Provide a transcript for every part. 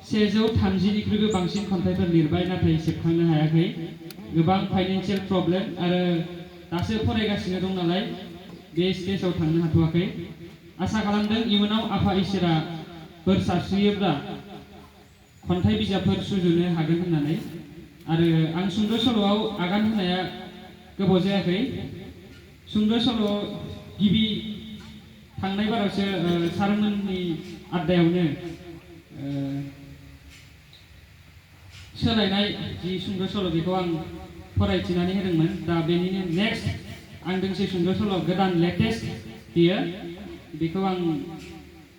130निख्रुइबो बांसिन खन्थाइफोर लिरबाय नाथाय सेबखांनो हायाखै गोबां फाइनान्शियेल प्रब्लेम आरो दासो फरायगासिनो दं नालाय बे स्टेजाव थांनो हाथ'वाखै आसा खालामदों इयुनाव आफा इसोरा बोर सारस्रियोब्ला खन्थाइ बिजाबफोर सुजुनो हागोन होननानै आरो आं सुंद' सल'आव आगान होनाया गोबाव जायाखै सुंद' सल' गिबि थांनाय बारावसो सारमोननि आड्डायावनो सोलायनाय जि सुंद' सल' बेखौ आं फरायथिनानै होदोंमोन दा बेनिनो नेक्स्ट आं दोंसे सुंद' सल' गोदान लेटेस्ट बियो बेखौ आं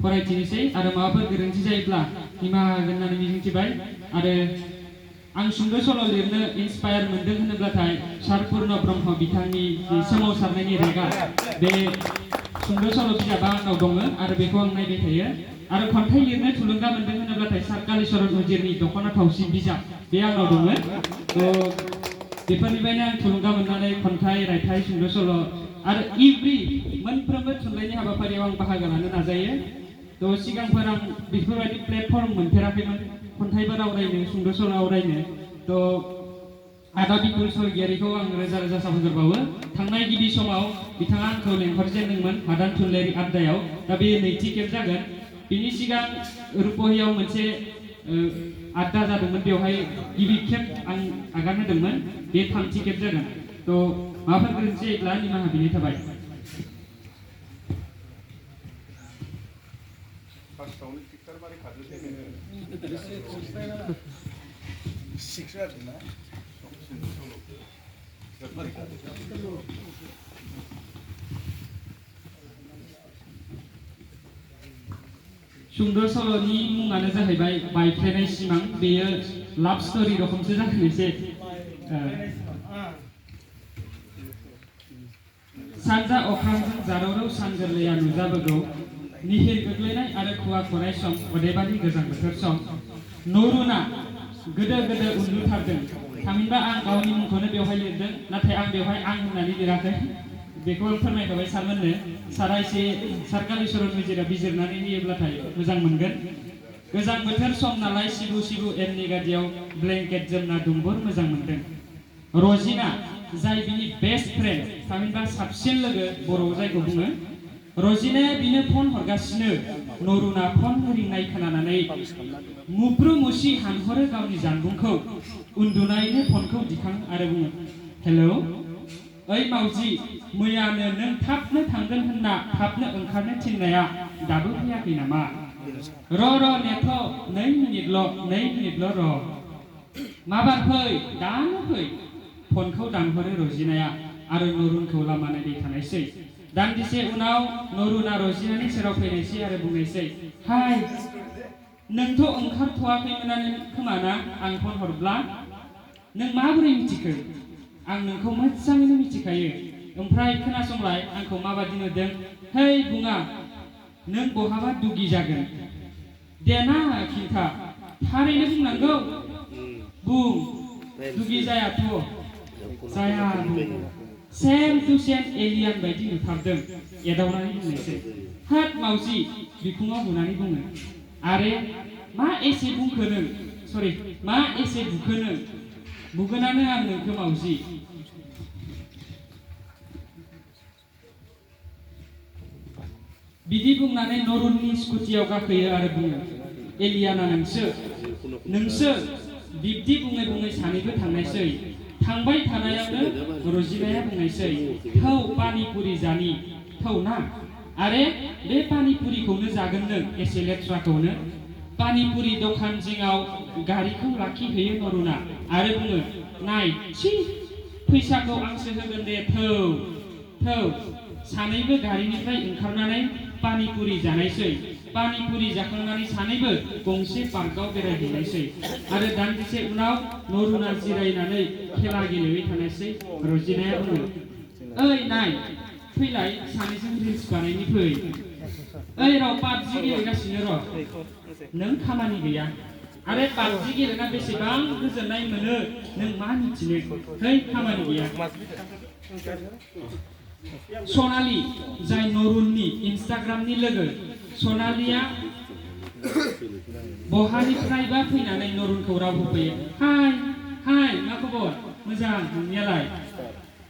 फरायथिनोसै आरो माबाफोर गोरोन्थि जायोब्ला निमाहा होगोन होननानै मिजिंथिबाय आरो आं सुंद' सल' लिरनो इन्सपायार मोन्दों होनोब्लाथाय सार पुर्ण ब्रह्म बिथांनि सोमावसारनायनि रेगा बे सुंद' सल' बिजाबा आंनाव दङ आरो बेखौ आं नायबाय थायो आरो खन्थाइ लिरनो थुलुंगा मोन्दों होनोब्लाथाय सार कालीचरण उजिरनि दख'ना थावसि बिजाब बे आंनाव दङ बेफोरनिफ्रायनो आं थुलुंगा मोननानै खन्थाइ रायथाइ सुंद' सल' आरो इभ्रि मोनफ्रोमबो थुनलाइनि हाबाफारियाव आं बाहागो लानो नाजायो थ' सिगांफोर आं बेफोरबायदि प्लेटफर्म मोनफेराखैमोन खन्थाइफोर आवरायनो सुंद' सल' आवरायनो थ' आदा बिपुल स्वर्गियारिखौ आं रोजा रोजा साबायखर बावो थांनाय गिबि समाव बिथाङा आंखौ लेंहरजेनदोंमोन हादान थुनलाइयारि आड्डायाव दा बे नैथि खेब जागोन बिनि सिगां रुपहियाव मोनसे आड्डा जादोंमोन बेवहाय गिबि खेब आं आगान होदोंमोन बे थामथि खेब जागोन थ' माबाफोर गोरोन्थि जायोब्ला निमाहा बिनाय थाबाय सुंद' सल'नि मुङानो जाहैबाय बायफ्लेनाय सिमां बेयो लाभ स्ट'रि रखमसो जागोन एसे सानजा अख्रांजों जारौरौ सान गोरलैया नुजाबोगौ निहिर गोग्लैनाय आरो खुवा खुनाय सम अदेबानि गोजां बोथोर सम नरुना गोदो गोदो उन्दुथारदों थामहिनबा आं गावनि मुंखौनो बेवहाय लिरदों नाथाय आं बेवहाय आं होननानै लिराखै बेखौ आं फोरमायखाबाय सारमोननो सारा एसे सार कालीचरण उजिरा बिजिरनानै होयोब्लाथाय मोजां मोनगोन गोजां बोथोर सम नालाय सिबु सिबु एमनि गादियाव ब्लेंकेट जोमना दुंबुर मोजां मोनदों रजिना जाय बिनि बेस्ट फ्रेन्ड थामहिनबा साबसिन लोगो बर'आव जायखौ बुङो रजिनाया बिनो फन हरगासिनो नरुना फन रिंनाय खोनानानै मुब्रु मुसि हानहरो गावनि जानबुंखौ उन्दुनायनो फनखौ दिखाङो आरो बुङो हेलौ ओइ मावजि मैयानो नों थाबनो थांगोन होनना थाबनो ओंखारनो थिननाया दाबो फैयाखै नामा र' नेथ' 2 मिनिटल' र' माबार फै दानो फै फनखौ दानहरो रजिनाया आरो नरुनखौ लामा नायबाय थानायसै दान्दिसे उनाव नरुना रजिनानि सेराव फैनायसै आरो बुंनायसै हाय नोंथ' ओंखारथ'वाखैमोनानो खोमा ना आं फन हरब्ला नों माबोरै मिथिखो आं नोंखौ मोजाङैनो मिथिखायो ओमफ्राय खोनासंलाय आंखौ माबादि नुदों है बुङा नों बहाबा दुगि जागोन देना खिन्था थारैनो बुंनांगौ बुं दुगि जायाथ' जाया सेम टु सेम एलियान बायदि नुथारदों एदावनानै बुंनायसै हाट मावजि बिखुङाव बुनानै बुङो आरे मा एसे बुंखो नों मा एसे बुखो नों बुगोनानो आं नोंखौ मावजि बिदि बुंनानै नरुननि स्कुटियाव गाखोयो आरो बुङो एलियाना नोंसो बिब्दि बुङै बुङै सानैबो थांनायसै थांबाय थानायावनो रजिनाया बुंनायसै थौ पानिपुरि जानि थौ ना आरे बे पानिपुरिखौनो जागोन नों एसे लेथ्राखौनो पानिपुरि दखान जिङाव गारिखौ लाखिहैयो नरुना आरो बुङो नाय छी फैसाखौ आंसो होगोन दे थौ सानैबो गारिनिफ्राय ओंखारनानै पानिपुरि जानायसै पानिपुरि जाखांनानै सानैबो गंसे पार्कआव बेरायहैनायसै आरो दान्दिसे उनाव नरुना जिरायनानै खेला गेलेबाय थानायसै रजिनाया बुङो ओइ नाय फैलाय सानैजों रिल्स बानायनि फै ओइ र' पाबजि गेलेगासिनो र' नों खामानि गैया आरे पाबजि गेलेना बेसेबां गोजोननाय मोनो नों मा मिथिनो है खामानि गैया सनालि जाय नरुननि इन्स्टाग्रामनि लोगो सनालिया बहानिफ्रायबा फैनानै नरुनखौ राव होफैयो। हाय हाय मा खबर? मोजां, नोंनियालाय?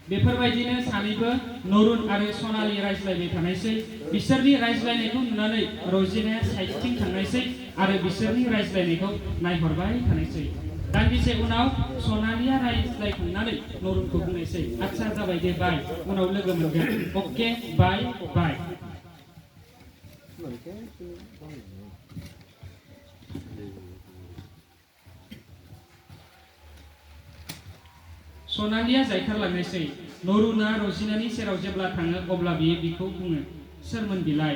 बेफोरबायदिनो सानैबो नरुन आरो सनालि रायज्लायबाय थानायसै। बिसोरनि रायज्लायनायखौ नुनानै रजिनाया साइडथिं थांनायसै आरो बिसोरनि रायज्लायनायखौ नायहरबाय थानायसै। दान्दिसे उनाव सनालिया रायज्लायखांनानै नरुनखौ बुंनायसै, आच्छा जाबाय दे बाय, उनाव लोगो मोनगोन, अके बाय बाय। सनालिया जायखारलांनायसै। नरुना रजिनानि सेराव जेब्ला थाङो अब्ला बियो बिखौ बुङो, सोरमोन बिलाय?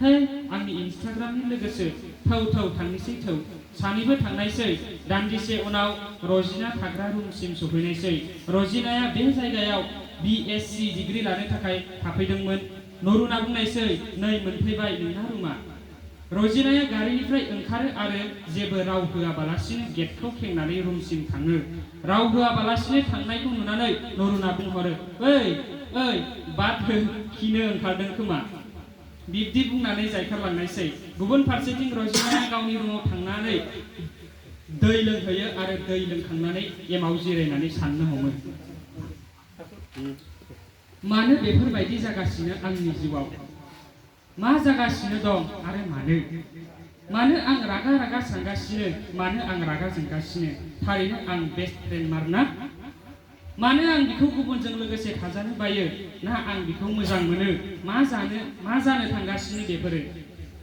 है आंनि इन्स्टाग्रामनि लोगोसो, थौ थौ थांनोसै थौ। सानैबो थांनायसै। दान्दिसे उनाव रजिना थाग्रा रुमसिम सफैनायसै। रजिनाया बे जायगायाव BSc डिग्री लानो थाखाय थाफैदोंमोन। नरुना बुंनायसै, नै मोनफैबाय नोंना रुमा। रजिनाया गारिनिफ्राय ओंखारो आरो जेबो राव होआबालासिनो गेटखौ खेंनानै रुमसिम थाङो। राव होआबालासिनो थांनायखौ नुनानै नरुना बुंहरो, ओइ ओइ बाद हो, खिनो ओंखारदों खोमा। बिब्दि बुंनानै जायखारलांनायसै। गुबुन फारसेथिं रजिनाया गावनि रुमाव थांनानै दै लोंहैयो आरो दै लोंखांनानै एमाव जिरायनानै साननो हमो। मानो बेफोरबायदि जागासिनो आंनि जिउआव? मा जागासिनो दं आरो मानो? मानो आं रागा रागा सानगासिनो? मानो आं रागा जोंगासिनो? थारैनो आं बेस्ट फ्रेन्ड मारना? मानो आं बिखौ गुबुनजों लोगोसे थाजानो बायो? ना आं बिखौ मोजां मोनो? मा जानो थांगासिनो बेफोरो?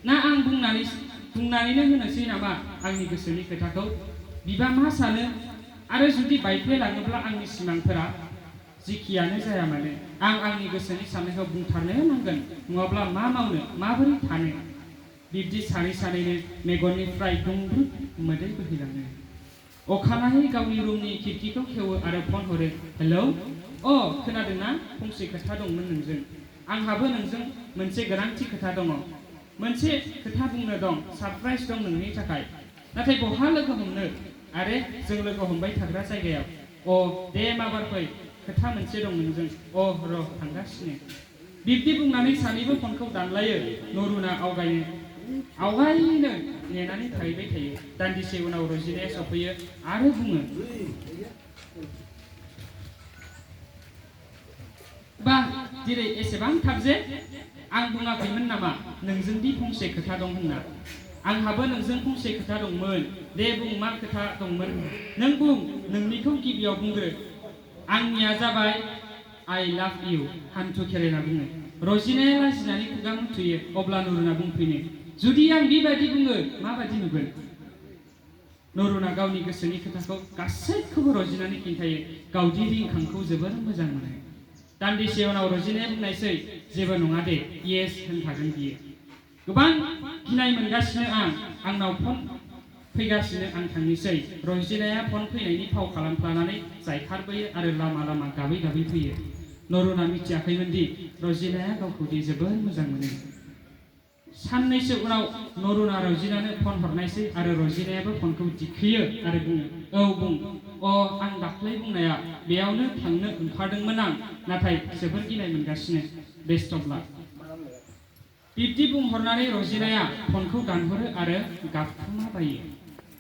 ना आं बुंनानैनो होनोसै नामा आंनि गोसोनि खोथाखौ? बिबा मा सानो? आरो जुदि बायफ्लेलाङोब्ला आंनि सिमांफोरा? जिखियानो जाया मानो आं आंनि गोसोनि साननायखौ बुंथारनो नांगोन, नङाब्ला मा मावनो, माबोरै थानो? बिब्दि सानै सानैनो मेगननिफ्राय दुंब्रुद मोदै बोहैलाङो। अखानायै गावनि रुमनि खिरखिखौ खेवो आरो फन हरो, हेलौ, अ खोनादोंना? फंसे खोथा दंमोन नोंजों। आंहाबो नोंजों मोनसे गोनांथि खोथा दङ। मोनसे खोथा बुंनो दं, सारप्राइज दं नोंनि थाखाय। नाथाय बहा लोगो हमनो? आरे जों लोगो हमबाय थाग्रा जायगायाव। अ दे माबार फै, खोथा मोनसे दं नोंजों। अ र' थांगासिनो। बिब्दि बुंनानै सानैबो फनखौ दानलायो। नरुना आवगायनो नेनानै थाहैबाय थायो। दान्दिसे उनाव रजिनाया सफैयो आरो बुङो, बा दिनै एसेबां थाब जे? आं बुङाखैमोन नामा नोंजों दि फंसे खोथा दं होनना? आंहाबो नोंजों फंसे खोथा दंमोन। दे बुं मा खोथा दंमोन? नों बुं, नोंनिखौ गिबियाव बुंग्रो। आंनिया जाबाय आइ लाभ इउ, हान्थु खेरायना बुङो। रजिनाया लाजिनानै खुगा मुथुयो। अब्ला नरुना बुंफिनो, जुदि आं बेबायदि बुङो माबायदि नुगोन? नरुना गावनि गोसोनि खोथाखौ गासैखौबो रजिनानो खिन्थायो। गावदि रिंखांखौ जोबोर मोजां मोनो। दान्दिसे उनाव रजिनाया बुंनायसै, जेबो नङा दे, येस होनखागोन बियो। गोबां गिनाय मोनगासिनो आंनाव फन फैगासिनो, आं थांनोसै। रजिनाया फन फैनायनि फाव खालामफ्लानानै जायखारबोयो आरो लामा लामा गाबै गाबै फैयो। नरुना मिथियाखैमोन दि रजिनाया गावखौ दि जोबोर मोजां मोनो। साननैसो उनाव नरुना रजिनानो फन हरनायसै आरो रजिनायाबो फनखौ दिखोयो आरो बुङो, औ बुं। अ आं दाख्लै बुंनाया, बेयावनो थांनो ओंखारदोंमोन आं, नाथाय जोबोर गिनाय मोनगासिनो, बेस्टब्ला। बिब्दि बुंहरनानै रजिनाया फनखौ दानहरो आरो गाबखोमाबायो।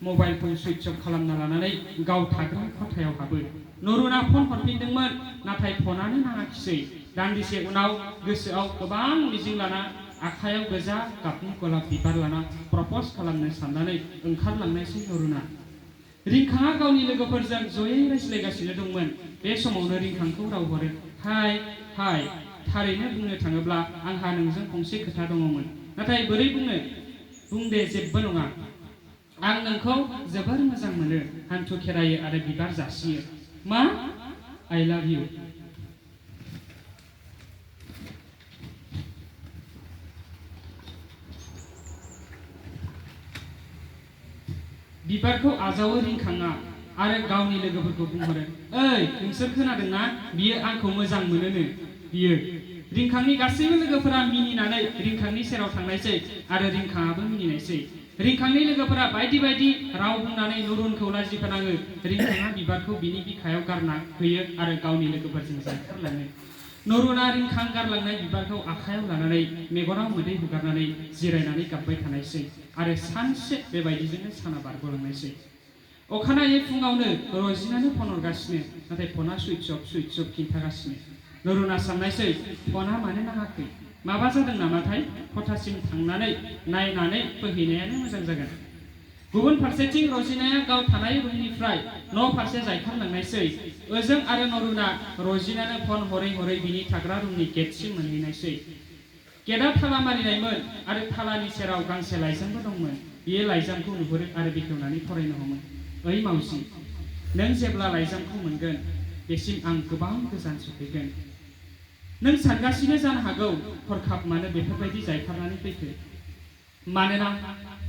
मबाइलखौ सुइच अफ खालामना लानानै गाव थाग्रा खथायाव हाबो। नरुना फन हरफिनदोंमोन, नाथाय फनानो नाङाखिसै। दान्दिसे उनाव गोसोआव गोबां मिजिं लाना आखायाव गोजा गाबनि गलाब बिबार लाना प्रप'ज खालामनो साननानै ओंखारलांनायसै नरुना। रिंखांआ गावनि लोगोफोरजों जयै रायज्लायगासिनो दंमोन। बे समावनो रिंखांखौ राव हरो, हाय हाय, थारैनो बुंनो थाङोब्ला आंहा नोंजों फंसे खोथा दङमोन, नाथाय बोरै बुंनो? बुं दे, जेबो नङा। आं नोंखौ जोबोर मोजां मोनो, हान्थु खेरायो आरो बिबार जासियो। मा? आइ लाभ इउ। बिबारखौ आजावो रिंखांआ आरो गावनि लोगोफोरखौ बुंहरो, ओइ नोंसोर खोनादोंना? बियो आंखौ मोजां मोनोनो। बियो। रिंखांनि गासैबो लोगोफोरा मिनिनानै रिंखांनि सेराव थांनायसै आरो रिंखांआबो मिनिनायसै। रिंखांनि लोगोफोरा बायदि बायदि राव बुंनानै नरुनखौ लाजि फोनाङो। रिंखांआ बिबारखौ बिनि बिखायाव गारना होयो आरो गावनि लोगोफोरजों जायखारलाङो। नरुना रिंखां गारलांनाय बिबारखौ आखायाव लानानै मेगनाव मोदै हुगारनानै जिरायनानै गाबबाय थानायसै आरो सानसे बेबायदिजोंनो साना बारग'लांनायसै। अखानायै फुङावनो रजिनानो फन हरगासिनो, नाथाय फना सुइट्स अफ खिन्थागासिनो। नरुना साननायसै फना मानो नाङाखै, माबा जादों नामाथाय, खथासिम थांनानै नायनानै फैहैनायानो मोजां जागोन। गुबुन फारसेथिं रजिनाया गाव थानाय रुमनिफ्राय न' फारसे जायखारलांनायसै। ओजों आरो नरुना रजिनानो फन हरै हरै बिनि थाग्रा रुमनि गेटसिम मोनहैनायसै। गेटआ ताला मारिनायमोन आरो तालानि सेराव गांसे लाइजामबो दंमोन। बियो लाइजामखौ नुहुरो आरो बेखेवनानै फरायनो हमो। ओइ मावजि, नों जेब्ला लाइजामखौ मोनगोन बेसिम आं गोबां गोजान सफैगोन। नों सानगासिनो जानो हागौ हरखाब मानो बेफोरबायदि जायखारनानै फैखो। मानोना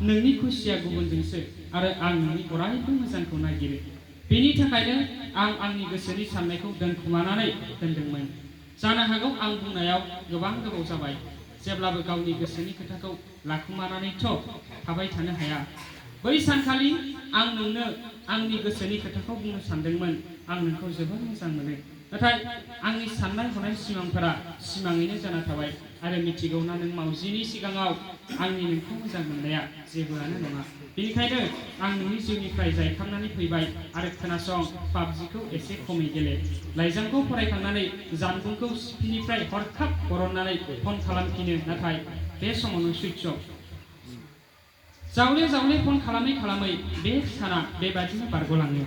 नोंनि खुसिया गुबुनजोंसो आरो आं नोंनि अरायबो मोजांखौ नागिरो। बेनि थाखायनो आं आंनि गोसोनि साननायखौ दोनखुमानानै दोनदोंमोन। जानो हागौ आं बुंनायाव गोबां गोबाव जाबाय। जेब्लाबो गावनि गोसोनि खोथाखौ लाखुमानानैथ' थाबाय थानो हाया। बै सानखालि आं नोंनो आंनि गोसोनि खोथाखौ बुंनो सानदोंमोन। आं नोंखौ जोबोर मोजां मोनो, नाथाय आंनि साननाय हनाय सिमांफोरा सिमाङैनो जाना थाबाय। आरो मिथिगौना नों मावजिनि सिगाङाव आंनि नोंखौ मोजां मोननाया जेबोआनो नङा। बेनिखायनो आं नोंनि जिउनिफ्राय जायखारनानै फैबाय। आरो खोनासं, पाबजिखौ एसे खमै गेले। लाइजामखौ फरायखांनानै जानबुंखौ सिपिनिफ्राय हरखाब बरननानै फन खालामफिनो, नाथाय बे समावनो सुइट्स अफ। जावले जावले फन खालामै खालामै बे साना बेबादिनो बारग'लाङो।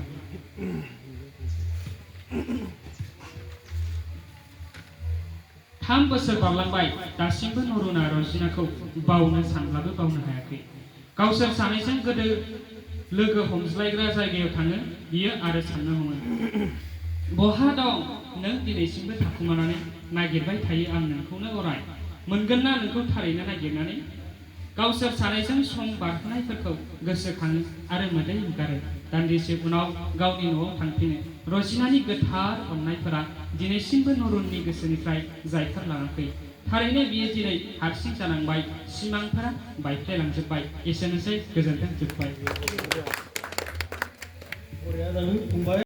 3 बोसोर बारलांबाय। दासिमबो नरुना रजिनाखौ बावनो सानब्लाबो बावनो हायाखै। गावसोर सानैजों गोदो लोगो हमज्लायग्रा जायगायाव थाङो बियो आरो साननो हमो, बहा दं नों दिनैसिमबो थाखुमानानै नागिरबाय थायो आं नोंखौनो अराय। मोनगोन ना नोंखौ थारैनो नागिरनानै। गावसोर सानैजों सम बारहोनायफोरखौ गोसोखाङो आरो मोदै हुगारो। दान्दिसे उनाव गावनि न'आव थांफिनो। रजिनानि गोथार अननायफोरा दिनैसिमबो नरुननि गोसोनिफ्राय जायखारलाङाखै। थारैनो बियो दिनै हारसिं जानांबाय, सिमांफोरा बायफ्लेलांजोब्बाय। एसेनोसै, गोजोन्थों, जोब्बाय।